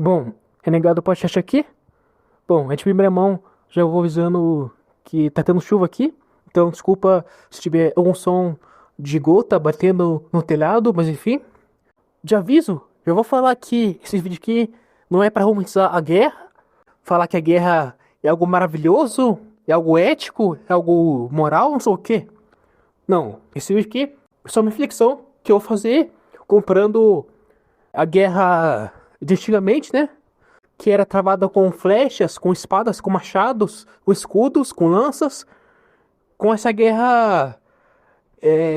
Bom, Renegado Podcast aqui. Bom, é de primeira mão, já vou avisando que tá tendo chuva aqui. Então, desculpa se tiver algum som de gota batendo no telhado, mas enfim. De aviso, eu vou falar que esse vídeo aqui não é pra romantizar a guerra, falar que a guerra é algo maravilhoso, é algo ético, é algo moral, não sei o quê. Não, esse vídeo aqui é só uma reflexão que eu vou fazer comprando a guerra de antigamente, né? Que era travada com flechas, com espadas, com machados, com escudos, com lanças, com essa guerra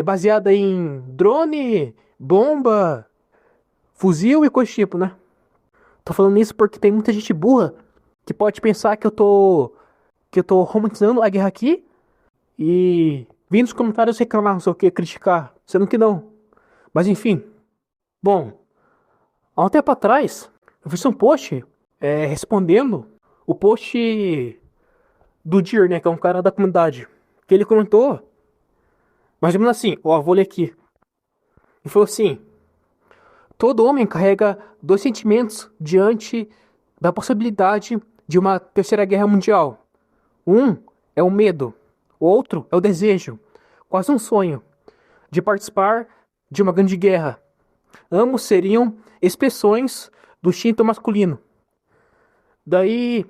baseada em drone, bomba, fuzil e coisa do tipo, né? Tô falando isso porque tem muita gente burra que pode pensar que eu tô romantizando a guerra aqui e vindo nos comentários reclamar, não sei o que, criticar, sendo que não. Mas enfim, bom, há um tempo atrás eu fiz um post respondendo o post do Dir, né, que é um cara da comunidade, que ele comentou, mais ou menos assim, ó, vou ler aqui. Ele falou assim: todo homem carrega dois sentimentos diante da possibilidade de uma terceira guerra mundial. Um é o medo, o outro é o desejo, quase um sonho, de participar de uma grande guerra. Ambos seriam expressões do instinto masculino. Daí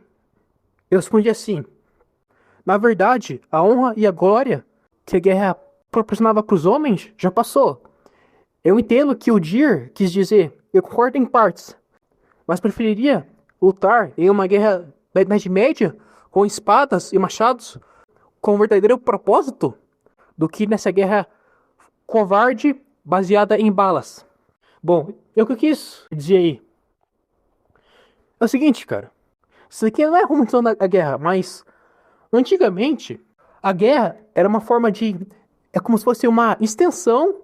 eu respondi assim: na verdade, a honra e a glória que a guerra proporcionava para os homens já passou. Eu entendo que o Dir quis dizer, eu concordo em partes, mas preferiria lutar em uma guerra da Idade Média com espadas e machados com um verdadeiro propósito do que nessa guerra covarde baseada em balas. Bom, o que eu quis dizer aí é o seguinte, cara. Isso aqui não é romantizando a guerra, mas antigamente a guerra era uma forma de. É como se fosse uma extensão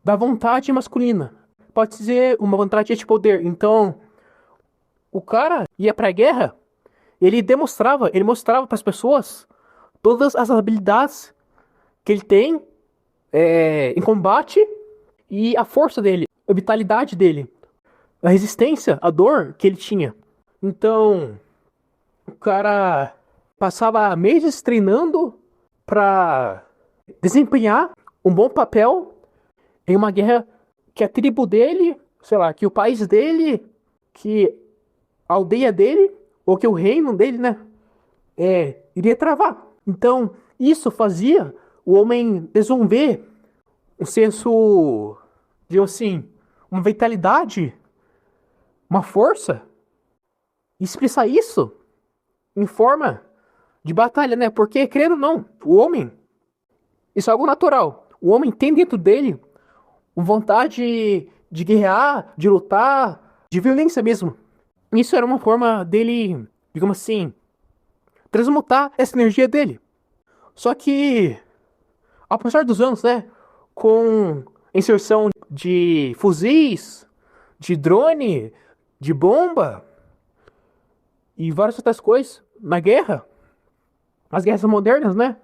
da vontade masculina. Pode dizer uma vontade de poder. Então, o cara ia pra guerra, ele mostrava para as pessoas todas as habilidades que ele tem em combate e a força dele, a vitalidade dele, a resistência, a dor que ele tinha. Então, o cara passava meses treinando para desempenhar um bom papel em uma guerra que a tribo dele, sei lá, que o país dele, que a aldeia dele, ou que o reino dele, né, iria travar. Então, isso fazia o homem desenvolver um senso, digamos assim, uma vitalidade, uma força, e expressar isso em forma de batalha, né? Porque, querendo ou não, o homem, isso é algo natural. O homem tem dentro dele uma vontade de guerrear, de lutar, de violência mesmo. Isso era uma forma dele, digamos assim, transmutar essa energia dele. Só que, ao passar dos anos, né, com a inserção de fuzis, de drone, de bomba e várias outras coisas na guerra, as guerras modernas, né,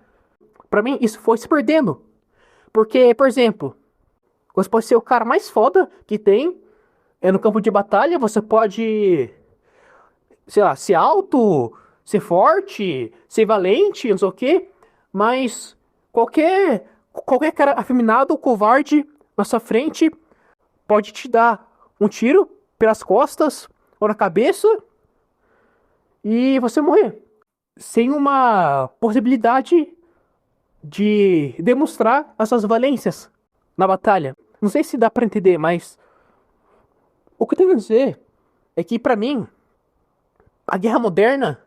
pra mim isso foi se perdendo. Porque, por exemplo, você pode ser o cara mais foda que tem no campo de batalha, você pode, sei lá, ser alto, ser forte, ser valente, não sei o quê, mas qualquer cara afeminado, covarde na sua frente pode te dar um tiro pelas costas ou na cabeça e você morrer. Sem uma possibilidade de demonstrar as suas valências na batalha. Não sei se dá pra entender, mas o que eu tenho a dizer é que, pra mim, a guerra moderna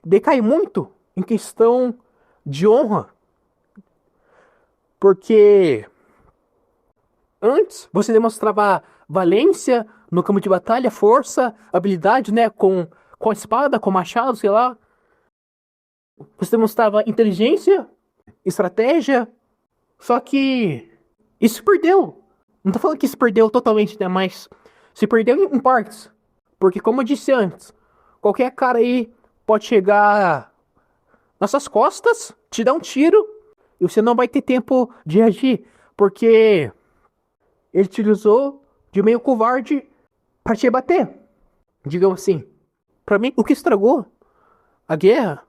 decai muito em questão de honra. Porque antes você demonstrava valência no campo de batalha, força, habilidade, né? Com a espada, com o machado, sei lá. Você demonstrava inteligência, estratégia. Só que isso se perdeu. Não tô falando que se perdeu totalmente, né? Mas se perdeu em partes. Porque, como eu disse antes, qualquer cara aí pode chegar nas suas costas, te dar um tiro e você não vai ter tempo de reagir. Porque ele te usou de meio covarde pra te bater. digamos assim. Pra mim, o que estragou a guerra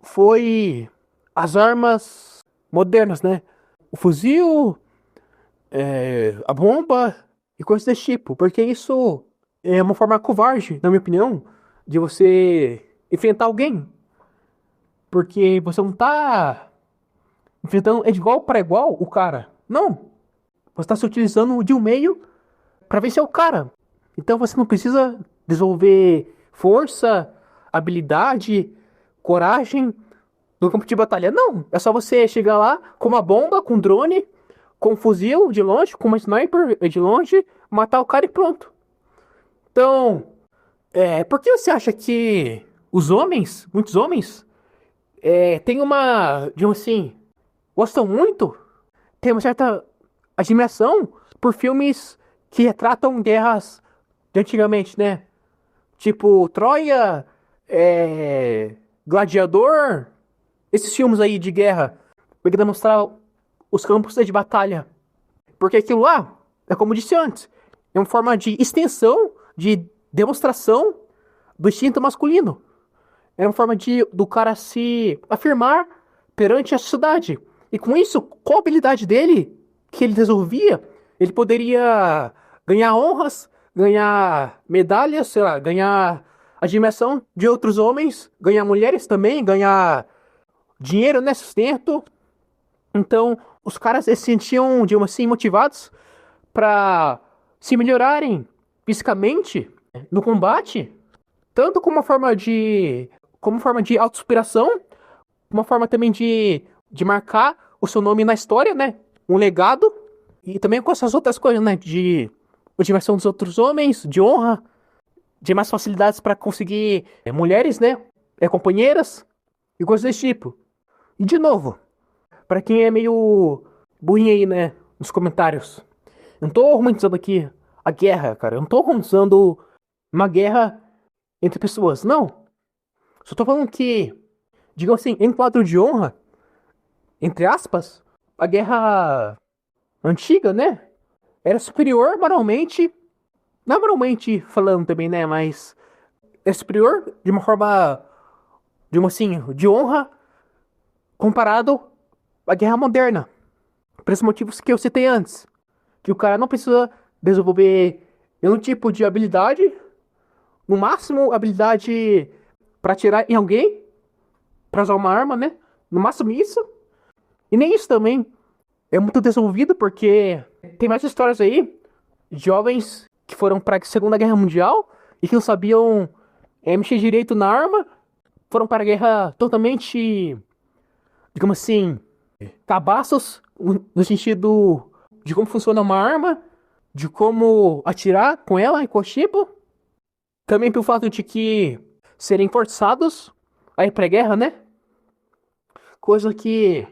foi as armas modernas, né? O fuzil, a bomba e coisas desse tipo. Porque isso é uma forma covarde, na minha opinião, de você enfrentar alguém. Porque você não tá enfrentando de igual para igual o cara. Não. Você está se utilizando de um meio para vencer o cara. Então você não precisa desenvolver força, habilidade, coragem no campo de batalha. Não. É só você chegar lá com uma bomba, com um drone, com um fuzil de longe, com uma sniper de longe, matar o cara e pronto. Então, por que você acha que os homens, muitos homens, têm uma, digamos assim, gostam muito, tem uma certa admiração por filmes que retratam guerras de antigamente, né? Tipo Troia, Gladiador, esses filmes aí de guerra, para demonstrar os campos de batalha. Porque aquilo lá, é como eu disse antes, é uma forma de extensão, de demonstração do instinto masculino. É uma forma do cara se afirmar perante a sociedade. E com isso, qual a habilidade dele que ele desenvolvia, ele poderia ganhar honras, ganhar medalhas, sei lá, ganhar admiração de outros homens, ganhar mulheres também, ganhar dinheiro, né, sustento. Então, os caras se sentiam, digamos assim, motivados para se melhorarem fisicamente no combate, tanto como forma de autossuperação, uma forma também de marcar o seu nome na história, né? Um legado. E também com essas outras coisas, né? De motivação dos outros homens, de honra, de mais facilidades para conseguir mulheres, né? Companheiras e coisas desse tipo. E de novo, para quem é meio burrinho aí, né? Nos comentários. Eu não tô romantizando aqui a guerra, cara. Eu não tô romantizando uma guerra entre pessoas. Não. Só tô falando que, digamos assim, em quadro de honra, entre aspas, a guerra antiga, né? Era superior moralmente, não moralmente falando também, né? Mas é superior de uma forma, de uma assim, de honra comparado à guerra moderna. Por esses motivos que eu citei antes. Que o cara não precisa desenvolver nenhum tipo de habilidade, no máximo habilidade para atirar em alguém, para usar uma arma, né? No máximo isso. E nem isso também é muito desenvolvido, porque tem mais histórias aí de jovens que foram para a Segunda Guerra Mundial e que não sabiam mexer direito na arma, foram para a guerra totalmente, digamos assim, cabaços, no sentido de como funciona uma arma, de como atirar com ela e com o tipo. Também pelo fato de que serem forçados a ir para a guerra, né? Coisa que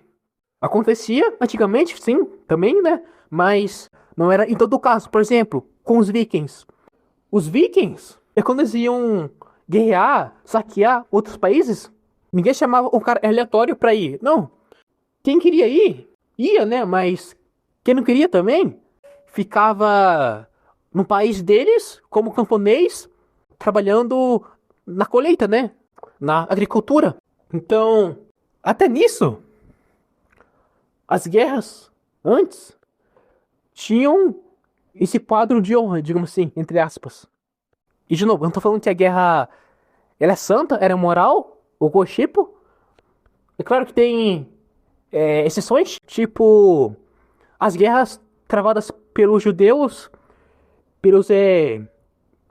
acontecia antigamente, sim, também, né? Mas não era em todo caso. Por exemplo, com os vikings. Os vikings, quando eles iam guerrear, saquear outros países, ninguém chamava o cara aleatório pra ir. Não. Quem queria ir, ia, né? Mas quem não queria também, ficava no país deles, como camponês, trabalhando na colheita, né? Na agricultura. Então, até nisso, as guerras antes tinham esse quadro de honra, digamos assim, entre aspas. E de novo, eu não tô falando que a guerra ela é santa, era moral, ou coisa tipo. É claro que tem exceções, tipo as guerras travadas pelos judeus, pelos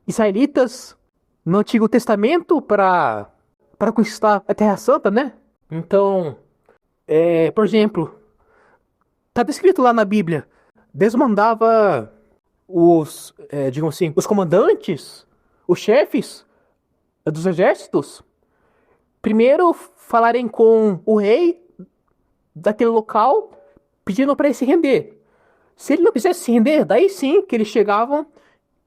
israelitas no Antigo Testamento para conquistar a Terra Santa, né? Então, por exemplo, tá descrito lá na Bíblia, Deus mandava digamos assim, os comandantes, os chefes dos exércitos, primeiro falarem com o rei daquele local, pedindo para ele se render. Se ele não quisesse se render, daí sim que eles chegavam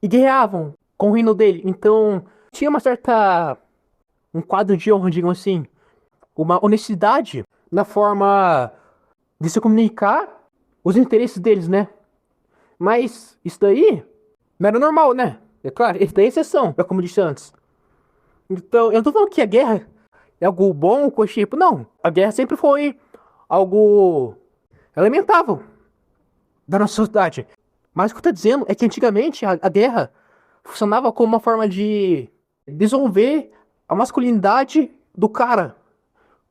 e guerreavam com o reino dele. Então, tinha um quadro de honra, digamos assim, uma honestidade na forma de se comunicar os interesses deles, né? Mas isso daí não era normal, né? É claro, esse daí é exceção, é como eu disse antes. Então, eu não tô falando que a guerra é algo bom, coisa tipo, não. A guerra sempre foi algo lamentável da nossa sociedade. Mas o que eu tô dizendo é que antigamente a guerra funcionava como uma forma de desenvolver a masculinidade do cara.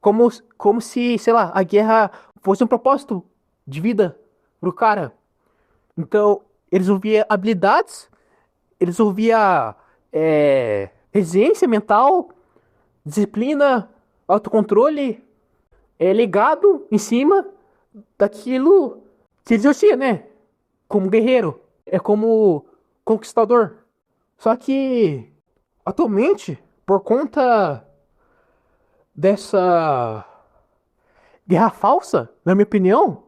Como, como se, sei lá, a guerra fosse um propósito de vida pro cara. Então, eles ouviam habilidades, eles ouviam resiliência mental, disciplina, autocontrole, ligado em cima daquilo que ele exercia, né? Como guerreiro, é como conquistador. Só que atualmente, por conta dessa guerra falsa, na minha opinião,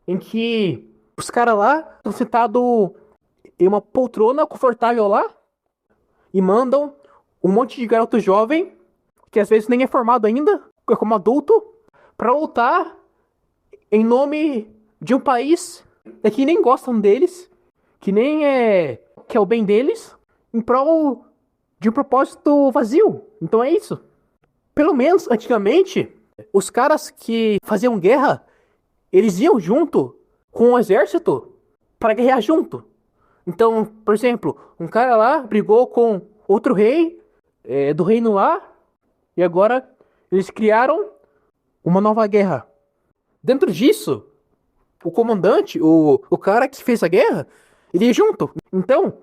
em que os caras lá estão sentados em uma poltrona confortável lá e mandam um monte de garoto jovem, que às vezes nem é formado ainda, como adulto, para lutar em nome de um país que nem gostam deles, que nem que é o bem deles, em prol de um propósito vazio. Então é isso. Pelo menos antigamente, os caras que faziam guerra, eles iam junto com o exército para guerrear junto. Então, por exemplo, um cara lá brigou com outro rei do reino lá e agora eles criaram uma nova guerra. Dentro disso, o comandante, o cara que fez a guerra, ele ia junto. Então,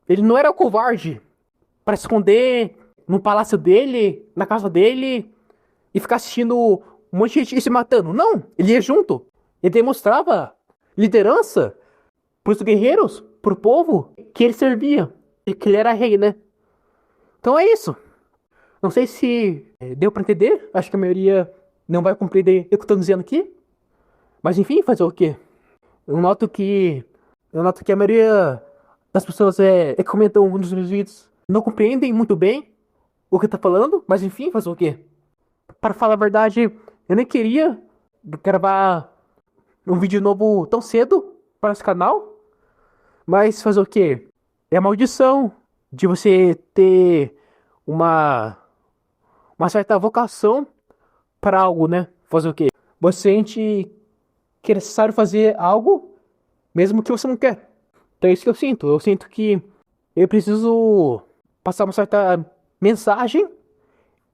ele não era covarde para esconder no palácio dele, na casa dele e ficar assistindo um monte de gente se matando. Não, ele ia junto. Ele demonstrava liderança pros guerreiros, pro povo que ele servia, e que ele era rei, né? Então é isso. Não sei se deu pra entender. Acho que a maioria não vai compreender o que eu tô dizendo aqui. Mas enfim, fazer o quê? Eu noto que. Eu noto que a maioria das pessoas que comentam nos meus vídeos não compreendem muito bem o que eu tô falando. Mas enfim, fazer o quê? Para falar a verdade, eu nem queria gravar um vídeo novo tão cedo para esse canal. Mas fazer o quê? É a maldição de você ter uma, uma certa vocação para algo, né? Fazer o quê? Você sente que é necessário fazer algo, mesmo que você não quer. Então é isso que eu sinto. Eu sinto que eu preciso passar uma certa mensagem,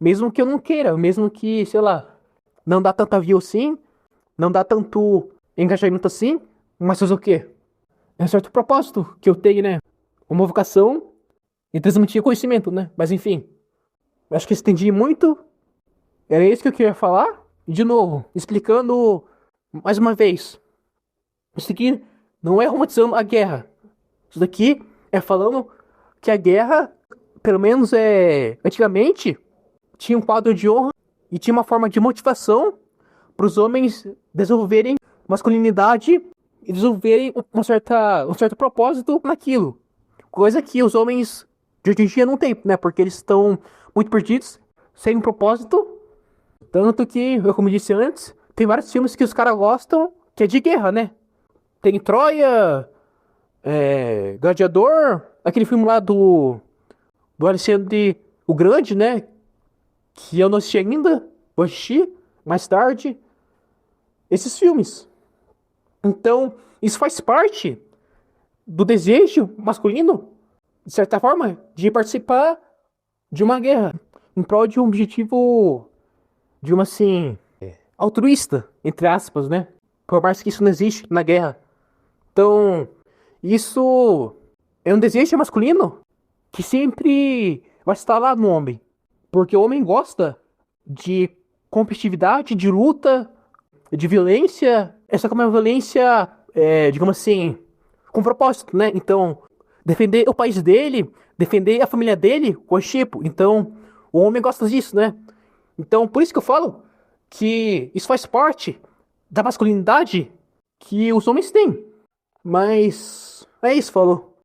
mesmo que eu não queira, mesmo que, sei lá, não dá tanta view assim, não dá tanto engajamento assim, mas fazer o quê? É um certo propósito que eu tenho, né? Uma vocação e transmitir conhecimento, né? Mas enfim, acho que estendi muito. Era isso que eu queria falar. E de novo, explicando mais uma vez. Isso aqui não é romantizando a guerra. Isso daqui é falando que a guerra, pelo menos antigamente, tinha um quadro de honra e tinha uma forma de motivação para os homens desenvolverem masculinidade e desenvolverem um certo propósito naquilo. Coisa que os homens de hoje em dia não têm, né? Porque eles estão muito perdidos, sem um propósito. Tanto que, como eu disse antes, tem vários filmes que os caras gostam que é de guerra, né? Tem Troia, Gladiador, aquele filme lá do Alexandre o Grande, né? Que eu não assisti ainda, vou assistir mais tarde. Esses filmes. Então, isso faz parte do desejo masculino, de certa forma, de participar de uma guerra em prol de um objetivo, de uma assim, altruísta, entre aspas, né? Por mais que isso não existe na guerra. Então, isso é um desejo masculino que sempre vai estar lá no homem. Porque o homem gosta de competitividade, de luta, de violência. Essa como é uma violência, digamos assim, com propósito, né? Então, defender o país dele, defender a família dele, com tipo. Então, o homem gosta disso, né? Então, por isso que eu falo que isso faz parte da masculinidade que os homens têm. Mas é isso, falou.